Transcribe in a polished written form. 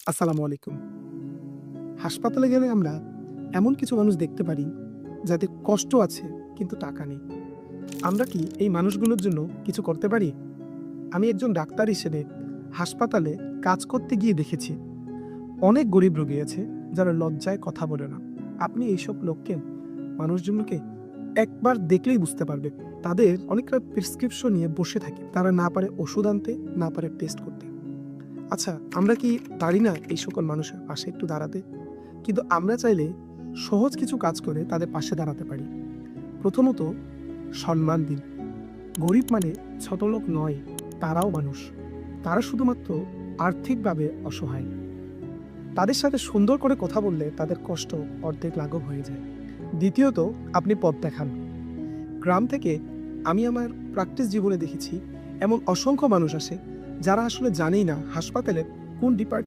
আসসালামু আলাইকুম। হাসপাতালে গেলে আমরা এমন কিছু মানুষ দেখতে পারি যাদের কষ্ট আছে কিন্তু টাকা নেই। আমরা কি এই মানুষগুলোর জন্য কিছু করতে পারি? আমি একজন ডাক্তার হিসেবে হাসপাতালে কাজ করতে গিয়ে দেখেছি অনেক গরিব রোগী আছে যারা লজ্জায় কথা বলে না। আপনি এইসব লোককে মানুষজনকে একবার দেখলেই বুঝতে পারবে। তাদের অনেকটা প্রেসক্রিপশন নিয়ে বসে থাকে। তারা না পারে ওষুধ আনতে, না পারে টেস্ট করতে। আচ্ছা, আমরা কি পারি না এই সকল মানুষের পাশে একটু দাঁড়াতে? কিন্তু আমরা চাইলে সহজ কিছু কাজ করে তাদের পাশে দাঁড়াতে পারি। প্রথমত, সম্মান দিন। গরিব মানে ছোটলোক নয়, তারাও মানুষ। তারা শুধুমাত্র আর্থিকভাবে অসহায়। তাদের সাথে সুন্দর করে কথা বললে তাদের কষ্ট অর্ধেক লাঘব হয়ে যায়। দ্বিতীয়ত, আপনি পথ দেখান। গ্রাম থেকে আমি আমার প্র্যাকটিস জীবনে দেখেছি এমন অসংখ্য মানুষ আসে যারা আসলে জানেই না হাসপাতালের কোন ডিপার্টমেন্ট